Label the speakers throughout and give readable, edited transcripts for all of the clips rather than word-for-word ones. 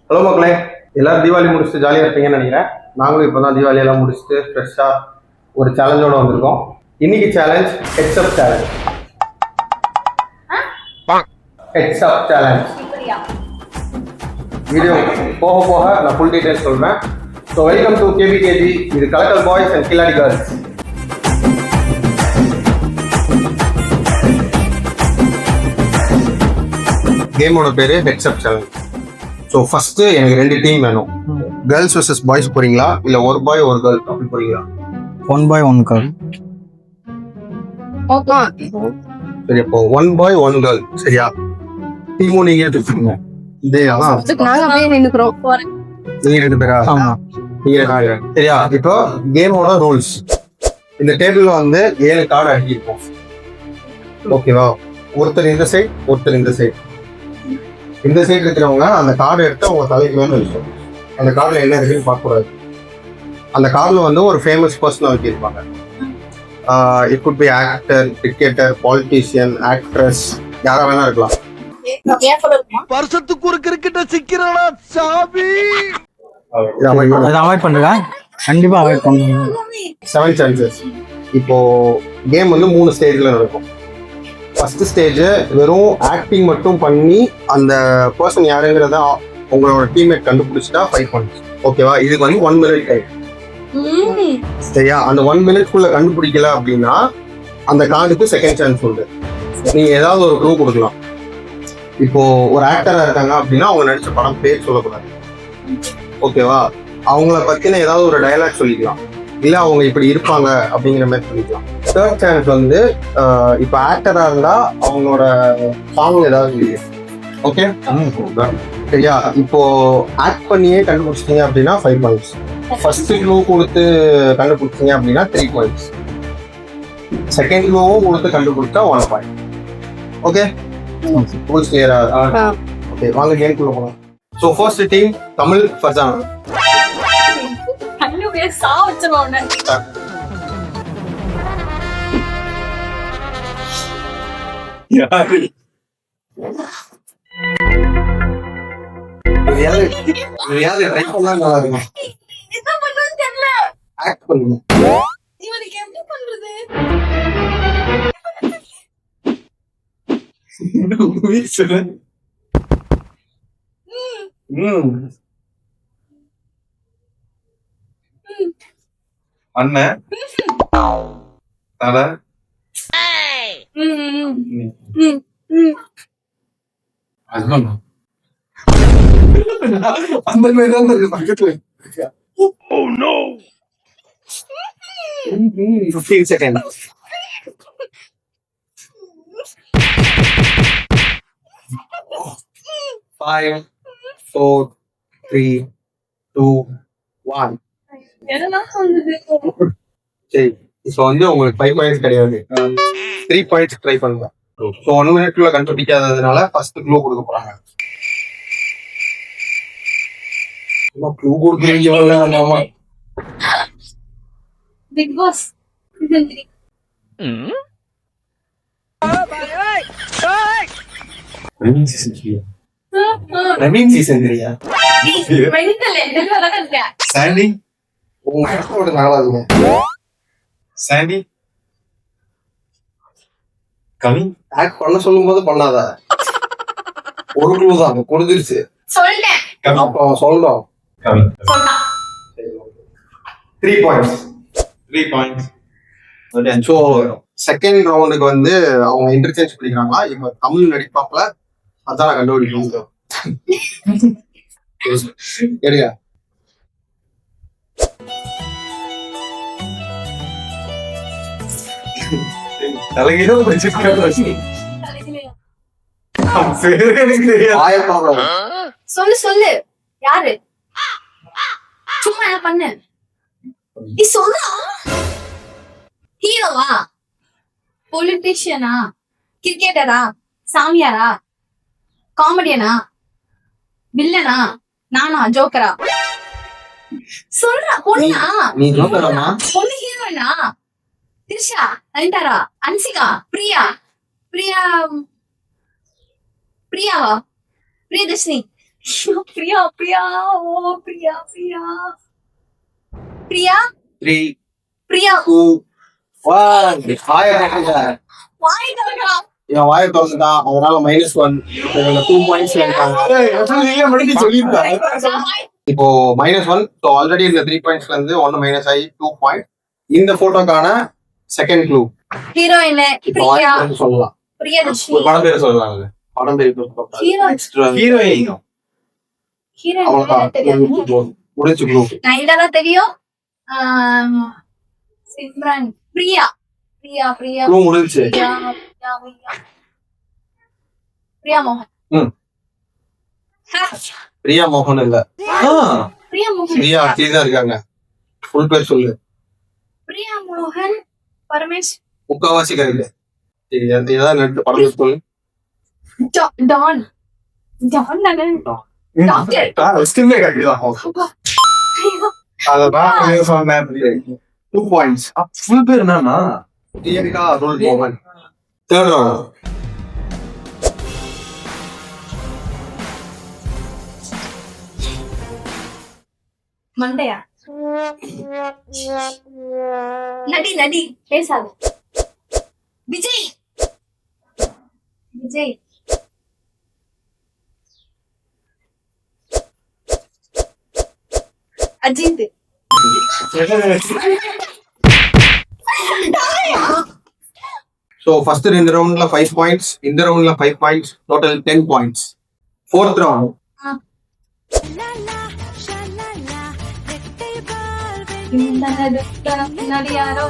Speaker 1: Hello மக்களே, எல்லாரும் தீபாவளி முடிச்சுட்டு ஜாலியாக இருப்பீங்கன்னு நினைக்கிறேன். நாங்களும் இப்போ தான் தீபாவளி எல்லாம் முடிச்சுட்டு ஃப்ரெஷ்ஷாக ஒரு சேலஞ்சோட வந்திருக்கோம். இன்னைக்கு challenge heads up challenge. Heads up challenge video போக போக நான் ஃபுல் டீடைல்ஸ் சொல்கிறேன். So welcome to KPKG. இது Kalakkal boys and Killadi girls. கேமோட பேரு ஹெட்ஸ்அப் சேலஞ்ச். ஸோ ஃபர்ஸ்ட் எனக்கு 2 டீம் வேணும். கேர்ள்ஸ் வர்சஸ் பாய்ஸ் போறீங்களா இல்ல ஒரு பாய் ஒரு கேர்ள் அப்படி போறீங்களா?
Speaker 2: 1 boy 1 girl.
Speaker 1: சரி, அப்போ 1 boy 1 girl. சரியா? டீமும் நீங்க எடுத்துக்கோங்க. இதே அதான் நீங்க 2 பேரா?
Speaker 2: ஆமா.
Speaker 1: நீங்க 2 பேரா? சரியா? இப்போ கேமோட ரூல்ஸ். இந்த டேபிள்ல வந்து 7 கார்டு அடிக்கிருப்போம். ஓகேவா? ஒருத்தர் இந்த சைட், ஒருத்தர் இந்த சைட். இந்த சைடு இருக்கிறவங்க அந்த கார்டு எடுத்து அவங்க தலைக்கு மேல வச்சோம். அந்த கார்டுல என்ன இருக்குன்னு பார்க்க கூடாது. அந்த கார்டுல வந்து ஒரு ஃபேமஸ் பர்சனாலிட்டி இருப்பாங்க. It could be actor, cricketer, politician, actress, யாரா வேணா இருக்கலாம்.
Speaker 3: வருஷத்துக்கு ஒரு கிரிக்கெட்ட சிக்கிறடா சாமி.
Speaker 2: அதை அவாய்ட் பண்ணுங்க, கண்டிப்பா அவாய்ட் பண்ணுங்க.
Speaker 1: 7 சான்சஸ். இப்போ கேம் வந்து 3 ஸ்டேஜ்ல நடக்கும். ஃபர்ஸ்ட் ஸ்டேஜ் வெறும் ஆக்டிங் மட்டும் பண்ணி அந்த பர்சன் யாருங்கிறத உங்களோட டீம்மேட் கண்டுபிடிச்சிட்டா 5 பாயிண்ட்ஸ். ஓகேவா? இதுக்கு வந்து 1 மினிட் டைம். சரியா? அந்த 1 மினிட்குள்ள கண்டுபிடிக்கல அப்படின்னா அந்த கார்டுக்கு செகண்ட் சான்ஸ் உண்டு. நீங்க ஏதாவது ஒரு க்ளூ கொடுக்கலாம். இப்போ ஒரு ஆக்டரா இருக்காங்க அப்படின்னா அவங்க நடிச்ச படம் பேர் சொல்லக்கூடாது. ஓகேவா? அவங்கள பத்தின ஏதாவது ஒரு டயலாக் சொல்லிக்கலாம், இல்ல அவங்க இப்படி இருப்பாங்க அப்படிங்கிற மாதிரி சொல்லிக்கலாம். தேர்ட் சான்ஸ் வந்து இப்போ ஆக்டரா இருந்தா அவங்களோட சாங் ஏதாவது. ஓகே, சரியா? இப்போ ஆக்ட் பண்ணியே கண்டுபிடிச்சிட்டீங்க அப்படின்னா 5 பாயிண்ட்ஸ். ஃபர்ஸ்ட் க்ளூ கொடுத்து கண்டுபிடிச்சிங்க அப்படின்னா 3 பாயிண்ட்ஸ். செகண்ட் க்ளூவும் கொடுத்து கண்டுபிடிச்சா 1 பாயிண்ட். ஓகே, ரூல்ஸ் கிளியரா? ஓகே, வாங்க கேம்குள்ள போகலாம். So first team Tamil Farzana.
Speaker 4: அண்ணன் தலை அந்த மாதிரி பக்கத்துல
Speaker 1: 15 seconds. Five, 4, 3, 2, 1. சரி, இப்போ வந்து உங்களுக்கு 5 பாயிண்ட்ஸ் கிடையாது, 3 பாயிண்ட்ஸ் ட்ரை பண்ணுங்க. ஸோ 1 மினிட்குள்ள கண்டுபிடிக்காததுனால ஃபர்ஸ்ட் க்ளூ கொடுக்க போறாங்க. க்ளூ கொடுக்குறீங்க.
Speaker 5: Bigg Boss season 3.
Speaker 1: Raveen season 3யா?
Speaker 5: மென்டல் எல்லாம் வர இருக்க.
Speaker 4: சாண்டி
Speaker 1: உங்க இடத்தோட நாளாதுங்க.
Speaker 4: சாண்டி கவி
Speaker 1: ஆக்ட் பண்ண சொல்லும் போது பண்ணாத. ஒரு க்ளூ தான் கொடுத்துருச்சு.
Speaker 5: சொல்றேன்.
Speaker 1: அப்போ சொல்றோம்.
Speaker 4: கவி
Speaker 5: சொன்னா
Speaker 1: 3 பாயிண்ட்ஸ்.
Speaker 4: 3 பாயிண்ட்ஸ்.
Speaker 1: ஸோ செகண்ட் ரவுண்டுக்கு வந்து அவங்க இன்டர்சேஞ்ச் பண்ணிக்கிறாங்களா? இப்போ தமிழ் நடிப்பாப்ல அதான் நான் கண்டுபிடிக்கணும். எடுங்க.
Speaker 4: தலைகீழ வச்சிருக்கேன்.
Speaker 1: ஆயப்பாவளம்.
Speaker 5: சொல்லு சொல்லு. யாரு? சும்மா என்ன பண்ணு? நீ சொல்றா. ஹீரோவா? பொலிட்டிஷியனா? கிரிக்கெட்டரா? சாமியாரா? காமெடியனா? வில்லனா? நானா? ஜோக்கரா? சொல்றா. பொண்ணா?
Speaker 1: நீ ஜோக்கராமா?
Speaker 5: பொண்ணு ஹீரோயினா? திரிஷா, நயன்தாரா, அன்சிகா, பிரியா, பிரியா, பிரியாவா, பிரியதர்ஷினி, பிரியா பிரியா ஓ பிரியா பிரியா பிரியா
Speaker 1: 3
Speaker 5: பிரியா
Speaker 1: 2 1
Speaker 5: வாய் திறக்கா
Speaker 1: இவன் வாயை திறந்துட்டான், அதனால -1. இவங்க 2 பாயிண்ட்ஸ் எடுத்தாங்க. இப்போ -1. ஸோ ஆல்ரெடி இந்த 3 பாயிண்ட்ஸ்ல இருந்து 1 மைனஸ் ஆகி 2 பாயிண்ட். இந்த போட்டோக்கான செகண்ட் க்ளூ
Speaker 5: ஹீரோயின்
Speaker 1: இப்போ
Speaker 5: பிரியா
Speaker 1: வாய்ஸ் சொல்லலாம்.
Speaker 5: பிரியதர்ஷினி
Speaker 4: ஒரு படம் பேர் சொல்லலாம்ல.
Speaker 1: படம் பேர்
Speaker 5: ஹீரோ
Speaker 4: ஹீரோயின்
Speaker 1: அவ்வளவுதான்.
Speaker 5: ஹீரோயின்
Speaker 1: முடிச்சு க்ளூ.
Speaker 5: நயன்தாரா தெரியும். சிம்ரன் பிரியா பிரியா பிரியா
Speaker 1: க்ளூ முடிஞ்சுச்சு.
Speaker 5: பிரியா பிரியா பிரியா பிரியா மோகன்
Speaker 1: ம். பிரியா மோகன் இல்ல,
Speaker 5: பிரியா மோகன்
Speaker 1: பிரியா அட்லி தான் இருக்காங்க. ஃபுல் பேர் சொல்லு.
Speaker 5: பிரியா மோகன் பரமேஷ்
Speaker 1: முக்காவாசி கரெக்ட். ஏதாவது ரெண்டு படம் பேர் சொல்லு.
Speaker 5: டான் டான் நானே
Speaker 1: எஸ்டிமே கரெக்ட் தான்.
Speaker 5: ஐயோ
Speaker 1: அதான் சொன்னேன். 2 பாயிண்ட்ஸ்.
Speaker 4: ஃபுல் பேர் என்னன்னா
Speaker 1: பிரியங்கா அருள் மோகன். Third round.
Speaker 5: மண்டையா நடி நடி பேசாத விஜய் விஜய் அஜித்
Speaker 1: ஸோ ஃபர்ஸ்ட் 2 ரவுண்ட்ல 5 பாயிண்ட்ஸ், இந்த ரவுண்ட்ல 5 points, total 10 points. Fourth round.
Speaker 5: நடிகாரோ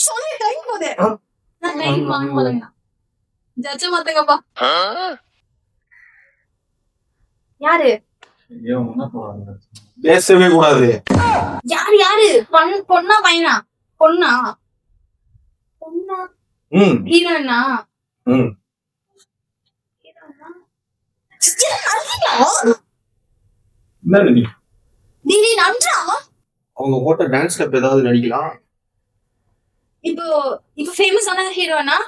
Speaker 5: சொல்லி டைம் போதே நான் லைன் வாங்க போறேன். ஜட்ஜ் மாத்துங்கப்பா. யாரு
Speaker 1: பேசவே கூடாது.
Speaker 5: யாரு யாரு பொண்ணா பையனா? பொண்ணா பொண்ணா ஹீரோயினா? நீ நன்றா
Speaker 1: அவங்க போட்ட டான்ஸ் ஸ்டெப் ஏதாவது நடிக்கலாம்.
Speaker 5: இப்போ இப்போ ஃபேமஸான ஹீரோனா?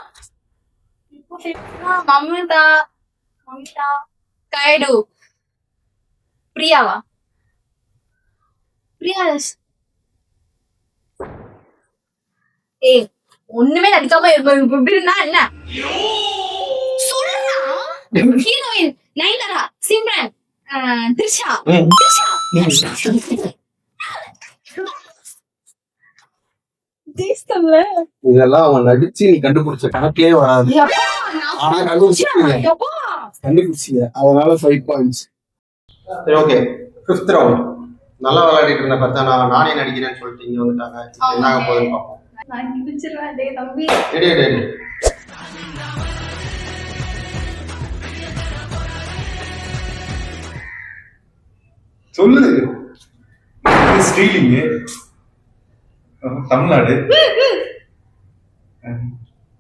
Speaker 5: இப்போ ஃபேமஸா மம்தா மம்தா கைடு பிரியாவா? பிரியா ஏய் ஒண்ணுமே நடிக்காம இருந்தா என்ன சொல்லுடா. ஹீரோயின் நயன்தாரா, சிம்ரன், த்ரிஷா தேஸ்தம்ல
Speaker 1: இதெல்லாம் அவன் நடிச்சு நீ கண்டுபிடிச்ச கணக்கே வராது. ஆனா கண்டுபிடிச்சீங்க, அதனால 5 பாயிண்ட்ஸ். சரி, ஓகே. 5th round. நல்லா விளையாடிட்டு இருந்த பார்த்தா நானே நடிக்கிறேன்னு சொல்லிட்டு இங்க வந்துட்டாங்க. என்ன ஆக போகுதுன்னு பார்ப்போம்.
Speaker 5: நான் கிழிச்சிருவேன் டேய் தம்பி.
Speaker 1: ரெடி.
Speaker 4: சொல்லு. ஸ்ரீலிங்கு தமிழ்நாடு.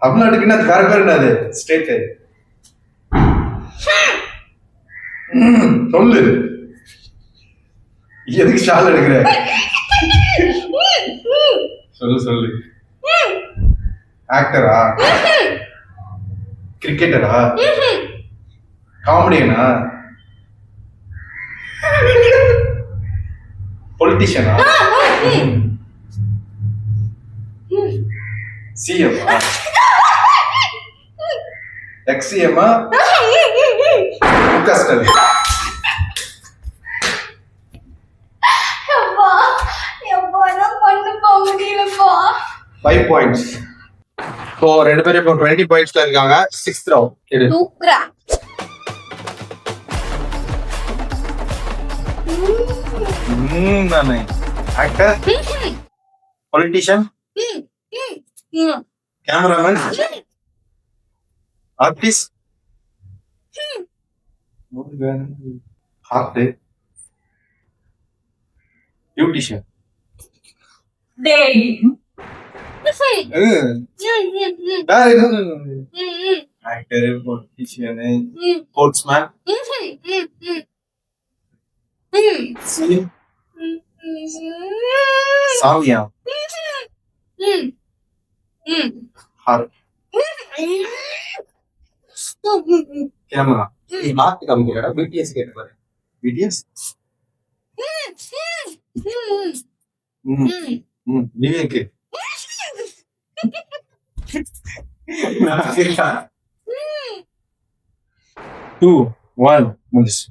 Speaker 4: தமிழ்நாட்டுக்கு என்ன வேற பேர் என்னது? ஸ்டேட் சொல்லு. எதுக்கு ஷால் எடுக்கிற? சொல்லு. ஆக்டரா? கிரிக்கெட்டரா? காமெடியனா? பொலிட்டிஷியனா? சிஎம்மா? எக்ஸ்சிஎம்மா? முகஸ்டல்?
Speaker 5: அப்பா எப்பா நான் பண்ண முடியலப்பா.
Speaker 1: 5 பாயிண்ட்ஸ். ஸோ 2 பேரும் இப்போ 20 பாயிண்ட்ஸ்ல இருக்காங்க. 6th round.
Speaker 5: சூப்பரா
Speaker 4: நானே actor, politician, cameraman, artist, art, beautician.
Speaker 5: டேய்
Speaker 4: ஆக்டர், பொலிட்டிஷியன், ஸ்போர்ட்ஸ்மேன், சாவியா, கேமரா.
Speaker 1: மாத்தி காமிக்கிறடா பிடிஎஸ் கேட்டு பாரு.
Speaker 4: பிடிஎஸ். விவேக். 2 1 முடிச்சு.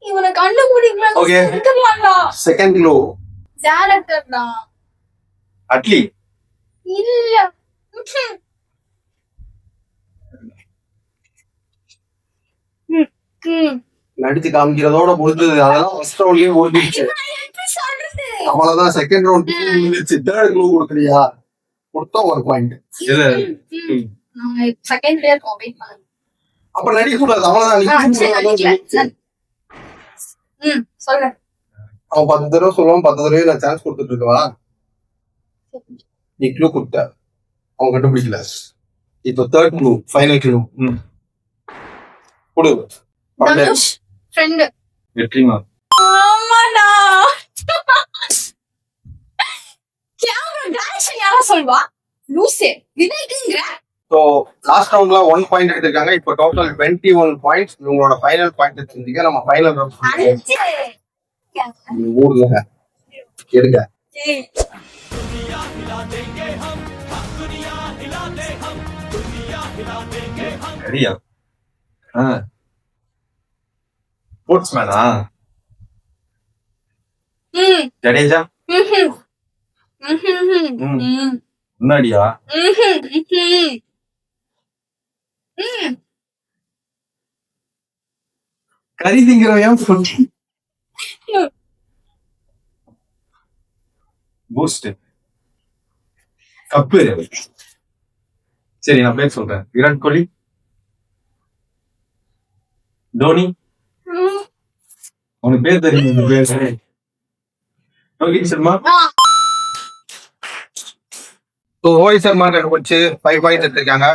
Speaker 5: இவனை கண்டுபிடிக்கலாம்.
Speaker 4: Okay.
Speaker 1: செகண்ட் க்ளூ
Speaker 5: டேரக்டர்டா.
Speaker 4: அட்லி.
Speaker 5: இல்ல.
Speaker 1: நடிச்சு காமிக்கிறதோட முடிஞ்சது. அதெல்லாம் ஃபர்ஸ்ட் ரவுண்ட்லயே ஓடிடுச்சு. அவ்வளவுதான். செகண்ட் ரவுண்ட் முடிஞ்சிருச்சு. தேர்ட் க்ளூ கொடுக்கலையா? கொடுத்தா 1 பாயிண்ட்.
Speaker 4: இல்ல.
Speaker 5: செகண்ட் பிளேயர் வெயிட் பண்ணுங்க.
Speaker 1: அப்ப நடிக்க கூடாது. அவ்வளவுதான்.
Speaker 5: சொல்லு.
Speaker 1: அவன் 10 தடவை சொல்லுவான். 10 தடவை நான் சான்ஸ் கொடுத்துட்டு இருக்கவா? நீ க்ளூ கொடுத்த, அவன் கண்டுபிடிக்கல. இப்போ தேர்ட் க்ளூ, ஃபைனல் க்ளூ. கொடு.
Speaker 5: தனுஷ் ஃப்ரெண்ட்.
Speaker 4: வெற்றிமாறன்.
Speaker 5: ஆமாடா. கேமரா டைரக்ஷன் யாரா சொல்வா? லூசே. விவேக்ங்கற.
Speaker 1: சோ லாஸ்ட் ரவுண்ட்ல 1 பாயிண்ட் எடுத்திருக்காங்க. இப்போ டோட்டல் 21 பாயிண்ட்ஸ். உங்களோட ஃபைனல் பாயிண்ட் எடுத்துட்டீங்க. நம்ம ஃபைனல் ரவுண்ட் ஊர்ல எடுங்க.
Speaker 4: சரியா? ஸ்போர்ட்ஸ்மேனா? ஜடேஜா. முன்னாடியா? கறி திங்கிறவன் பூஸ்ட் கப்பு. சரி, நான் பேர் சொல்றேன். விராட் கோலி, தோனி. உனக்கு பேர் தெரியும்? இந்த பேர் ரோஹித் சர்மா.
Speaker 1: ஸோ ரோஹித் சர்மா கண்டுபிடிச்சு 5 பாயிண்ட்ஸ் எடுத்திருக்காங்க.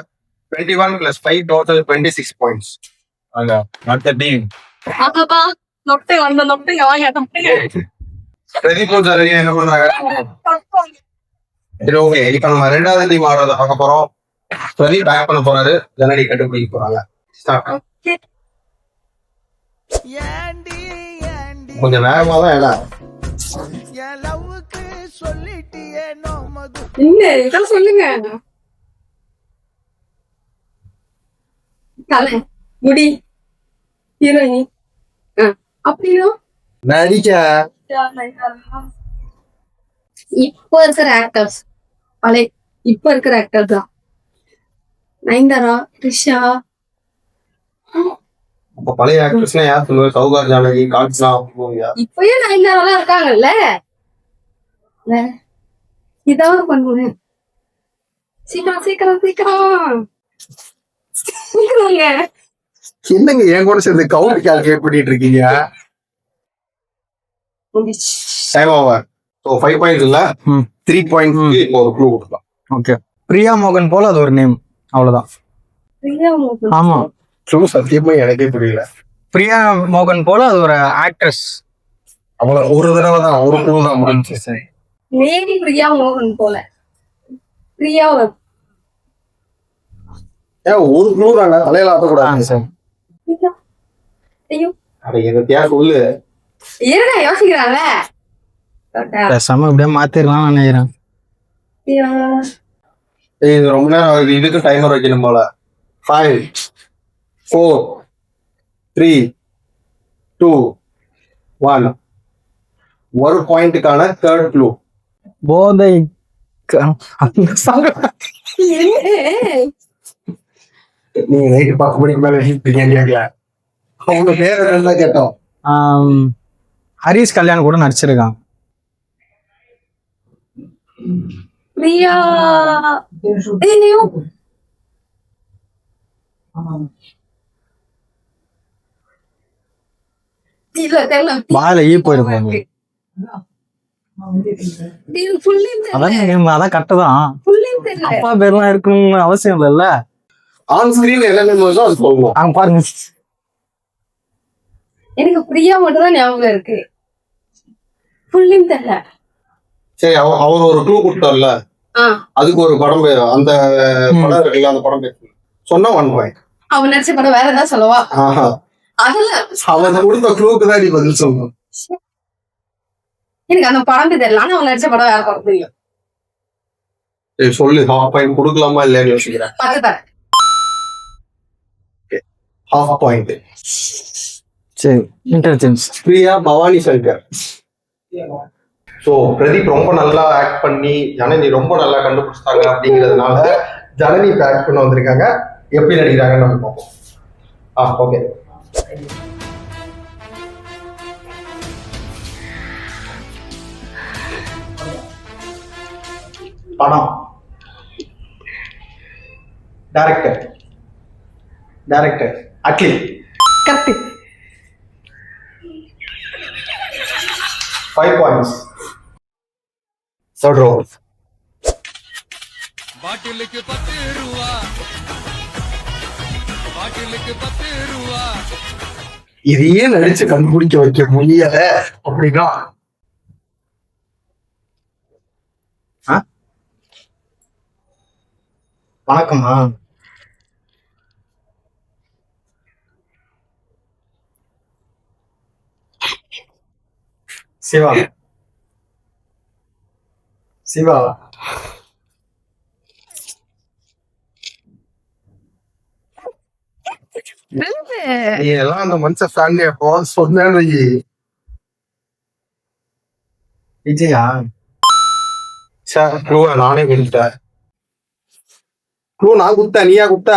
Speaker 1: 21 + 5 டோட்டல் 26 பாயிண்ட்ஸ்.
Speaker 4: அங்க அடுத்த டீம்.
Speaker 5: ஆமாப்பா. நொட்டை வாங்க நொட்டை.
Speaker 1: பிரதீப் சார் என்ன பண்றாங்க? சரி, ஓகே. இப்போ நம்ம ரெண்டாவது டீம் ஆடுறத பார்க்க போறோம். பிரதீப் பேக் பண்ண போறாரு. ஜனடி கண்டுபிடிக்க போறாங்க.
Speaker 3: ஏண்டி ஏண்டி
Speaker 1: கொஞ்சம் வேகமா தான் இடம்.
Speaker 3: என் லவ்வுக்கு சொல்லிட்டியே நோமது.
Speaker 5: இல்ல இதெல்லாம் சொல்லுங்க. தலை முடி ஹீரோயின் அப்படியோ
Speaker 1: நடிக்க
Speaker 5: இப்ப இருக்கிற ஆக்டர்ஸ் பழைய இப்ப இருக்கிற ஆக்டர் தான். நயன்தாரா, த்ரிஷா.
Speaker 1: அப்ப பழைய ஆக்ட்ரஸ்லாம் யார் சொல்லுவாங்க? சௌகார் ஜானகி, காஞ்சனா.
Speaker 5: இப்பயே நயன்தாரா இருக்காங்கல்ல. இதான் பண்ணுவேன். சீக்கிரம் சீக்கிரம் சீக்கிரம் சீக்கிரங்க.
Speaker 1: என்னங்க என் கூட சேர்ந்து கவுண்ட் கால்குலேட் பண்ணிட்டு இருக்கீங்க? Time over. ஸோ 5 பாயிண்ட்ஸ் இல்ல, 3 பாயிண்ட்ஸ். இப்போ ஒரு க்ளூ கொடுக்கலாம்.
Speaker 2: ஓகே. பிரியா மோகன் போல அது ஒரு நேம், அவ்வளவுதான். ஆமா,
Speaker 1: க்ளூ சத்தியமா எனக்கே புரியல.
Speaker 2: பிரியா மோகன் போல அது ஒரு ஆக்ட்ரஸ்.
Speaker 1: அவ்வளவு ஒரு தடவை தான், ஒரு க்ளூ தான் முடிஞ்சு. சரி,
Speaker 5: லேடி பிரியா மோகன் போல. பிரியா
Speaker 1: ஏன் ஒரு க்ளூ தாங்க, அலையில ஆட்டக்கூடாது.
Speaker 2: சரி,
Speaker 5: ஐயோ
Speaker 1: அட என்னத்தையா சொல்லு.
Speaker 5: இருடா யோசிக்கிறாங்க.
Speaker 2: பேசாம இப்படியே மாத்திரலாம் நினைக்கிறேன்.
Speaker 1: இது ரொம்ப நேரம் ஆகுது. இதுக்கு டைமர் வைக்கணும் போல. 5 4 3 2 1. ஒரு பாயிண்ட்டுக்கான தேர்ட் க்ளூ.
Speaker 2: போதை
Speaker 1: நீங்க நைட்டு 10 மணிக்கு மேல கேட்கல. அவங்க பேர் என்ன கேட்டோம்?
Speaker 2: ஹரிஷ் கல்யாண் கூட நடிச்சிருக்கான்.
Speaker 5: பிரியா
Speaker 2: வாயில ஈ போயிருப்பாங்க. அதான் கரெக்டுதான். அப்பா பேர்லாம் இருக்கணும்னு அவசியம் இல்லைல்ல.
Speaker 1: ஆன் ஸ்கிரீன் எல்லாமே அது சொல்லுவோம்.
Speaker 2: அங்க பாருங்க.
Speaker 5: எனக்கு பிரியா மட்டும் தான் ஞாபகம் இருக்கு. ஃபுல்லும் தெரியல.
Speaker 1: சரி, அவர் ஒரு க்ளூ கொடுத்தார்ல, அதுக்கு ஒரு படம் பேர், அந்த படம் இருக்குல்ல, அந்த படம் பேர் சொன்னா 1 பாயிண்ட்.
Speaker 5: அவன் நடிச்ச படம் வேற ஏதாவது சொல்லவா?
Speaker 1: ஆஹா,
Speaker 5: அதெல்லாம்
Speaker 1: அவன் கொடுத்த க்ளூக்கு தான் நீ பதில் சொல்லணும்.
Speaker 5: எனக்கு அந்த படம் தெரியல. ஆனா அவன் நடிச்ச படம் வேற படம் தெரியும்.
Speaker 1: சரி சொல்லு, ஹாஃப் பாயிண்ட் கொடுக்கலாமா இல்லையான்னு யோசிக்கிறேன்.
Speaker 5: பார்த்துட்டேன்.
Speaker 1: Half point.
Speaker 2: சரி, இன்டெலிஜென்ஸ்.
Speaker 1: பிரியா பவானி சங்கர். ஸோ பிரதீப் ரொம்ப நல்லா ஆக்ட் பண்ணி ஜனனி ரொம்ப நல்லா கண்டுபிடிச்சிட்டாங்க அப்படிங்கிறதுனால ஜனனி இப்போ ஆக்ட் பண்ண வந்திருக்காங்க. எப்படி நடிக்கிறாங்கன்னு நம்ம பார்ப்போம். ஓகே. படம், டைரக்டர் அட்லி.
Speaker 5: கரெக்ட்.
Speaker 1: 5 பாயிண்ட்ஸ். சொல்றோம்.
Speaker 3: பாட்டிலுக்கு 10 ரூபா, பாட்டிலுக்கு 10 ரூபா.
Speaker 1: இதையே நடிச்சு கண்டுபிடிக்க வைக்க முடியல அப்படின்னா
Speaker 2: வணக்கம்மா. சிவா. சிவா.
Speaker 1: நீ எல்லாம் அந்த மனுஷன் ஃபேமிலி எப்போ சொன்னேன்னு வை.
Speaker 2: விஜயா.
Speaker 1: சார் க்ளூவை நானே கொடுத்தேன். க்ளூ நான் கொடுத்தேன், நீயா கொடுத்த?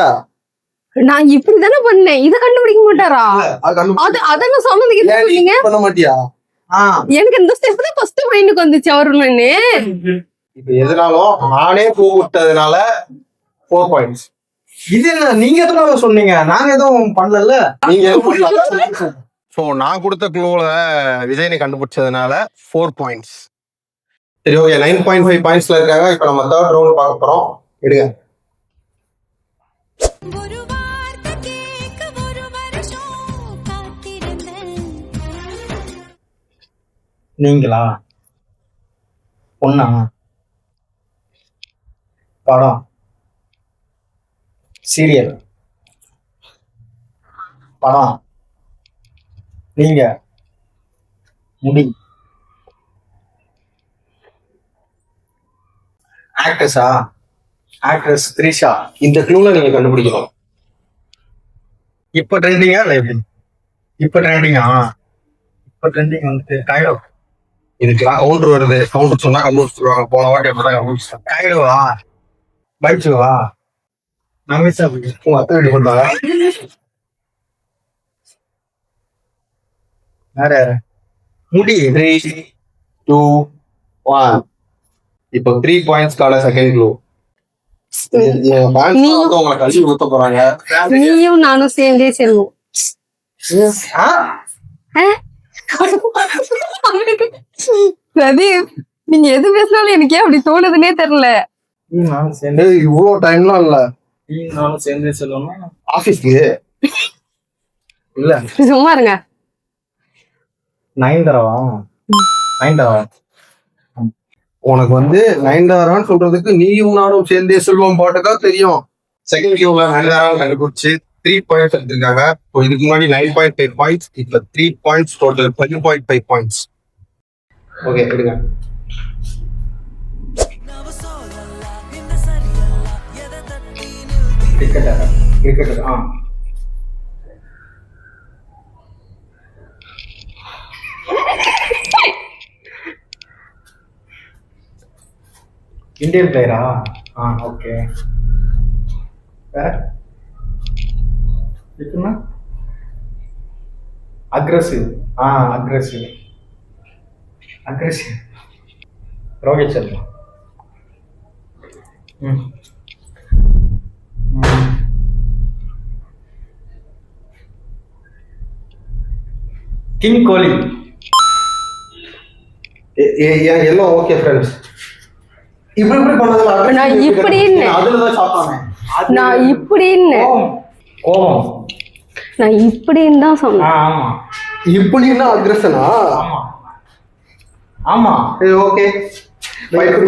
Speaker 5: நான் இப்படிதானே பண்ணேன். இத கண்டுபிடிக்க மாட்டாரா? அது அதெல்லாம் சொன்னதுக்கு என்ன சொன்னீங்க?
Speaker 1: பண்ண மாட்டியா?
Speaker 5: எனக்கு இந்த ஸ்டெப் தான் ஃபர்ஸ்ட் மைண்டுக்கு வந்துச்சு. அவருன்னு
Speaker 1: இப்ப எதுனாலும் நானே க்ளூ விட்டதுனால 4 பாயிண்ட்ஸ்.
Speaker 2: இது என்ன நீங்க எதுவும் சொன்னீங்க? நாங்க எதுவும் பண்ணல.
Speaker 1: நீங்க எதுவும் பண்ணல. ஸோ நான் கொடுத்த க்ளூல விஜயனை கண்டுபிடிச்சதுனால 4 பாயிண்ட்ஸ். சரி ஓகே, 9.5 பாயிண்ட்ஸ்ல இருக்காங்க. இப்ப நம்ம தேர்ட் ரவுண்ட் பார்க்க போறோம். எடுங்க.
Speaker 2: நீங்களா? பொண்ணா? படம், சீரியல், படம், நீங்க, முடி, ஆக்ட்ரஸா? ஆக்ட்ரஸ் த்ரிஷா.
Speaker 1: இந்த க்ளூல நீங்க கண்டுபிடிக்கணும்.
Speaker 2: இப்ப ட்ரெண்டிங்கா இல்ல எப்படி? இப்ப ட்ரெண்டிங்கா? இப்ப ட்ரெண்டிங் வந்துட்டு கைடோ.
Speaker 1: இதுக்கெல்லாம் கவுண்டர் வருது. கவுண்டர் சொன்னா கண்டுபிடிச்சிருவாங்க. போன வாட்டி அப்படிதான் கண்டுபிடிச்சாங்க.
Speaker 2: கைடோவா? பைச்சுவா? நமிசா?
Speaker 1: உங்க அத்தை வீட்டு பண்ணாங்க.
Speaker 2: வேற யாரு? முடி.
Speaker 1: 3, 2, 1. இப்போ 3 பாயிண்ட்ஸ்க்கான செகண்ட் க்ளூ. உங்களை கல்வி ஊத்த போறாங்க.
Speaker 5: நீயும் நானும் சேர்ந்தே செல்வோம். பிரதீப், நீங்க எது பேசினாலும் எனக்கு அப்படி தோணுதுன்னே தெரியல.
Speaker 2: நானும் சேர்ந்து
Speaker 1: இவ்வளவு டைம்லாம் இல்ல.
Speaker 2: நானும் சேர்ந்தே சொல்லணும்.
Speaker 1: ஆபீஸ்க்கு
Speaker 2: இல்ல,
Speaker 5: சும்மா இருங்க.
Speaker 2: நயன்தாராவா? நயன்தாரா.
Speaker 1: உனக்கு வந்து நயன்தாரான்னு சொல்றதுக்கு நீயும் நானும் சேர்ந்தே செல்வம் பாட்டுதான் தெரியும். செகண்ட் க்ளூல நயன்தாராவை கண்டுபிடிச்சு 3 பாயிண்ட்ஸ் எடுத்திருக்காங்க. இதுக்கு முன்னாடி 9.5 பாயிண்ட்ஸ், இப்ப 3 பாயிண்ட்ஸ், டோட்டல் 10.5 பாயிண்ட்ஸ். ஓகே, எடுங்க.
Speaker 2: கிரிக்கெட்டர். இந்தியன் பிளேயரா? ஓகே. வேற இருக்குன்னா aggressive. Aggressive. Rohit Sharma. King Kohli.
Speaker 1: எல்லாம் ஓகே ஃப்ரெண்ட்ஸ். இப்படி பண்ணதுல
Speaker 5: நான் இப்படின்னு
Speaker 1: அதுலதான் சாப்பானே.
Speaker 5: நான் இப்படின்னு
Speaker 2: கோபம்.
Speaker 5: நான் இப்படின்னு தான் சொன்னேன்.
Speaker 2: ஆமா.
Speaker 1: இப்படின்னா அக்ரஷனா?
Speaker 2: ஆமா. ஆமா.
Speaker 1: ஓகே,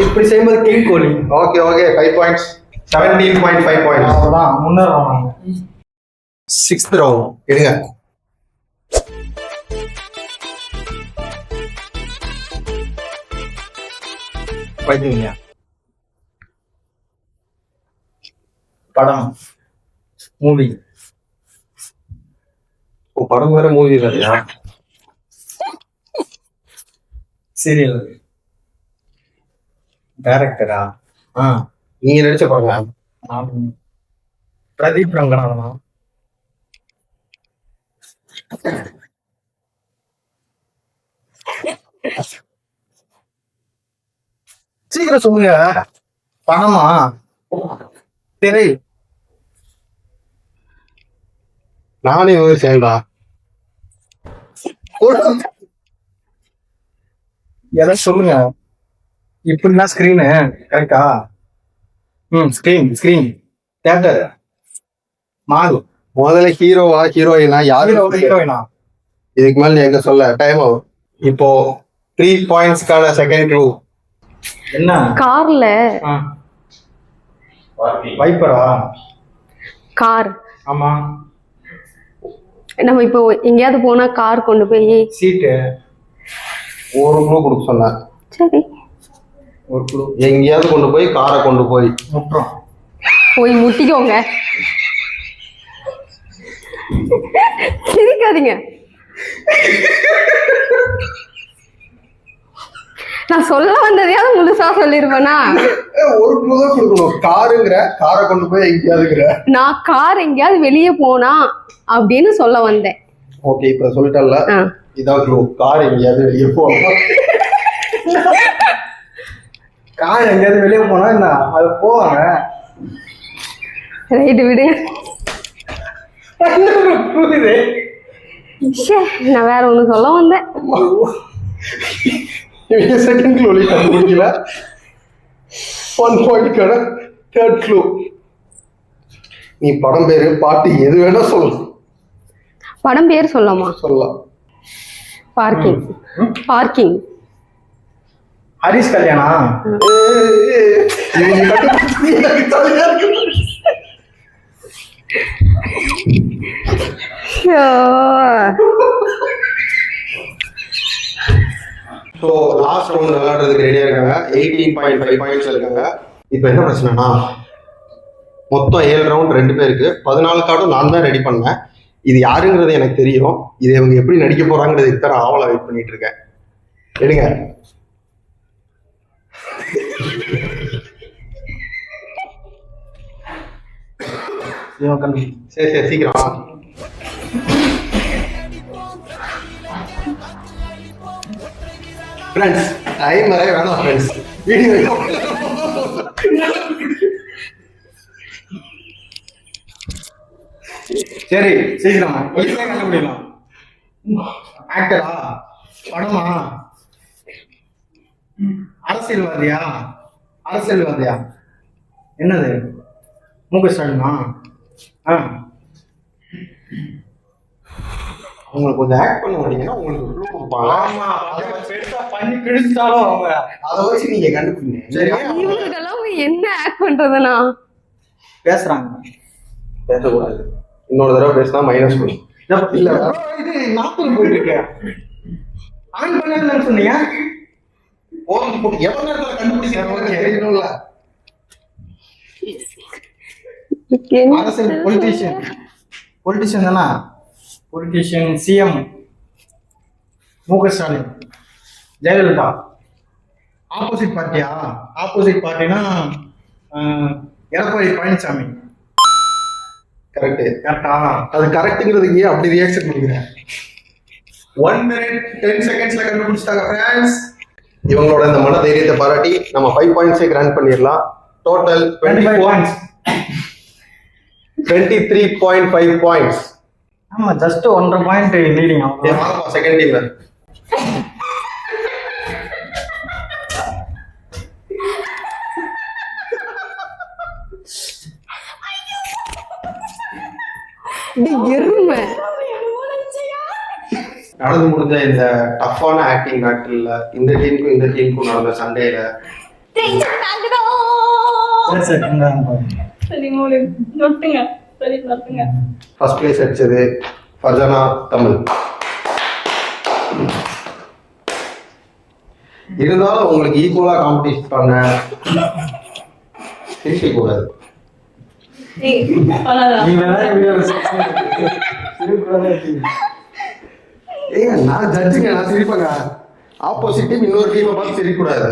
Speaker 2: இப்படி செய்யும்போது king Kohli.
Speaker 1: Okay 5 points. 17.5 points.
Speaker 2: அவ்வளவுதான், முன்னேறோம்.
Speaker 1: 6th ரவுண்ட் எடுங்க.
Speaker 2: வைத்தீங்க படம் மூவி
Speaker 1: படம் வேற மூவி வேறையா?
Speaker 2: சீரியல் டைரக்டரா?
Speaker 1: நீங்க நடிச்ச படம்
Speaker 2: பிரதீப் ரங்கநாதனா? சீக்கிரம் சொல்லுங்க. பணமா? திரை?
Speaker 1: நானே சேர்ந்தா
Speaker 2: எதை சொல்லுங்க. இப்படின்னா ஸ்கிரீனு கரெக்டா? ஸ்கிரீன் தியேட்டர் மாடு.
Speaker 1: முதல்ல ஹீரோவா ஹீரோயினா யாரு?
Speaker 2: ஹீரோயினா?
Speaker 1: இதுக்கு மேல எங்க சொல்ல டைம் ஆகும். இப்போ 3 பாயிண்ட்ஸ்க்கான செகண்ட் க்ளூ.
Speaker 2: என்ன?
Speaker 5: கார்ல
Speaker 2: வைப்பரா?
Speaker 5: கார்.
Speaker 2: ஆமா.
Speaker 5: நம்ம இப்போ எங்கேயாவது போனா கார் கொண்டு போய்
Speaker 2: சீட்டு.
Speaker 1: ஒரு க்ளூ கொடுக்க சொன்னேன்.
Speaker 5: சரி
Speaker 2: ஒரு க்ளூ.
Speaker 1: எங்கேயாவது கொண்டு போய் காரை கொண்டு போய்
Speaker 2: முட்டுறோம்.
Speaker 5: போய் முட்டிக்கோங்க. சிரிக்காதீங்க. நான் சொல்ல வந்ததையாவது முழுசா சொல்லிருப்பேனா?
Speaker 1: ஒரு க்ளூ தான் கொடுக்கணும். காருங்கிற காரை கொண்டு போய் எங்கேயாவதுங்கிற.
Speaker 5: நான் கார் எங்கேயாவது வெளியே போனா அப்படின்னு சொல்ல வந்தேன்.
Speaker 1: ஓகே இப்ப சொல்லிட்டல. இதான் க்ளூ. கார் எங்கேயாவது வெளியே போகணும்.
Speaker 2: கார் எங்கேயாவது வெளியே போனா என்ன அது போவாங்க.
Speaker 5: ரைட்டு விடுங்க.
Speaker 2: புரியுது.
Speaker 5: நான் வேற ஒண்ணு சொல்ல வந்தேன்.
Speaker 1: செகண்ட் க்ளூ கண்டுபிடிக்கல. 1 பாயிண்ட்க்கான தேர்ட் க்ளூ. நீ படம் பேரு பாட்டு எது வேணா சொல்லலாம்.
Speaker 5: படம் பேர் சொல்லாமா?
Speaker 1: சொல்லலாம்.
Speaker 5: பார்க்கிங். பார்க்கிங்.
Speaker 2: ஹரிஷ் கல்யாணா?
Speaker 1: ஸோ லாஸ்ட் ரவுண்ட் விளையாடுறதுக்கு ரெடியா இருக்காங்க. 18.5 பாயிண்ட்ஸ் இருக்காங்க. இப்போ என்ன பிரச்சனைனா மொத்தம் 7 ரவுண்ட் 2 பேருக்கு 14 கார்டும் நான் தான் ரெடி பண்ணேன். இது யாருங்கிறது எனக்கு தெரியும். இதை இவங்க எப்படி நடிக்க போறாங்கிறது இத்தனை ஆவலை வெயிட் பண்ணிட்டு இருக்கேன். எடுங்க. சரி சரி சீக்கிரம். ஃப்ரெண்ட்ஸ் டைம் வரவே வேணாம் ஃப்ரெண்ட்ஸ். வீடியோ
Speaker 2: சரி சீக்கிரமா கண்டுபிடிக்கலாம். ஆக்டரா? படமா? அரசியல்வாதியா? அரசியல்வாதியா? என்னது? முக ஸ்டாலினா?
Speaker 1: உங்களுக்கு கொஞ்சம் ஆக்ட் பண்ண மாட்டீங்கன்னா உங்களுக்கு க்ளூ கொடுப்பாங்க.
Speaker 2: ஆமா அதை பெருசா பண்ணி கிழிச்சிட்டாலும் அவங்க
Speaker 1: அதை வச்சு நீங்க கண்டுபிடிங்க. சரி
Speaker 5: இவங்களுக்கெல்லாம் என்ன ஆக்ட் பண்றதுனா?
Speaker 2: பேசுறாங்க.
Speaker 1: பேசக்கூடாது. இன்னொரு தடவை பேசினா மைனஸ் பண்ணி.
Speaker 2: இல்ல இது 40 போயிட்டு இருக்கு. ஆன் பண்ணலன்னு சொன்னீங்க.
Speaker 1: எவ்வளவு நேரத்துல கண்டுபிடிச்சாங்க தெரியணும்ல.
Speaker 2: அரசியல் பொலிட்டிஷியன் தானா? Politician CM M K Stalin, Jayalalithaa. Opposite பார்ட்டியா? ஆப்போசிட் பார்ட்டினா எடப்பாடி பழனிசாமி.
Speaker 1: கரெக்ட்.
Speaker 2: கரெக்டா?
Speaker 1: அது கரெக்ட்ங்கிறதுக்கு அப்படி ரியாக்ஷன் பண்ணிக்கிறேன். 1 minute 10 secondsல கண்டுபிடிச்சிட்டாங்க ஃப்ரெண்ட்ஸ். இவங்களோட இந்த மன தைரியத்தை பாராட்டி நம்ம 5 பாயிண்ட்ஸே கிராண்ட் பண்ணிடலாம். Total
Speaker 2: 25 points.
Speaker 1: 23.5 பாயிண்ட்ஸ்.
Speaker 2: ஆமா just 1.5 point leading.
Speaker 1: Second team.
Speaker 5: எருமை
Speaker 1: நடந்து முடிஞ்ச இந்த டஃப்பான ஆக்டிங் பேட்டில் இந்த டீமுக்கும் நடந்த சண்டையில
Speaker 5: சரி மூணு நொட்டுங்க. சரி பார்த்துங்க.
Speaker 1: ஃபர்ஸ்ட் பிளேஸ் அடிச்சது ஃபர்ஜானா தமிழ். இருந்தாலும் உங்களுக்கு ஈக்குவலா காம்படிஷன் பண்ண சிரிக்க கூடாது.
Speaker 5: ஏய், பண்ணாதடா.
Speaker 2: நீங்க வேற வீடியோல
Speaker 1: ஏங்க நான் ஜட்ஜுங்க, நான் சிரிப்பேங்க. ஆப்போசிட் டீம் இன்னொரு டீமை பார்த்து சிரிக்க கூடாது.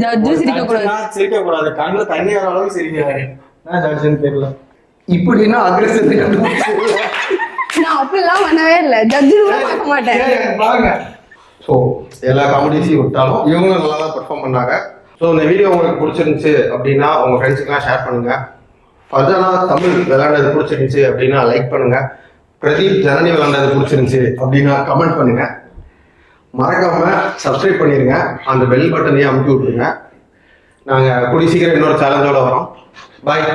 Speaker 5: ஜட்ஜு சிரிக்கக்கூடாது.
Speaker 2: சிரிக்க கூடாது. கண்ணுல தண்ணி வர அளவுக்கு சிரிக்கிறாரு. நான் ஜட்ஜுன்னு தெரியல.
Speaker 1: இப்படின்னா அக்ரெசிவ்
Speaker 5: நான் அப்படிலாம் பண்ணவே இல்லை. ஜட்ஜு கூட பார்க்க மாட்டேன்.
Speaker 1: ஸோ எல்லா காம்படிஷனையும் விட்டாலும் இவங்களும் நல்லா தான் பெர்ஃபார்ம் பண்ணாங்க. ஸோ இந்த வீடியோ உங்களுக்கு பிடிச்சிருந்துச்சு அப்படின்னா உங்கள் ஃப்ரெண்ட்ஸுக்கெல்லாம் ஷேர் பண்ணுங்க. ஃபர்ஜானா தமிழ் விளையாண்டது பிடிச்சிருந்துச்சு அப்படின்னா லைக் பண்ணுங்க. பிரதீப் ஜனனி விளையாண்டது பிடிச்சிருந்துச்சு அப்படின்னா கமெண்ட் பண்ணுங்க. மறக்காம சப்ஸ்கிரைப் பண்ணிருங்க. அந்த பெல் பட்டனையும் அமுக்கி விட்டுருங்க. நாங்கள் கூடிய சீக்கிரம் இன்னொரு சேலஞ்சோட வரோம். பாய்.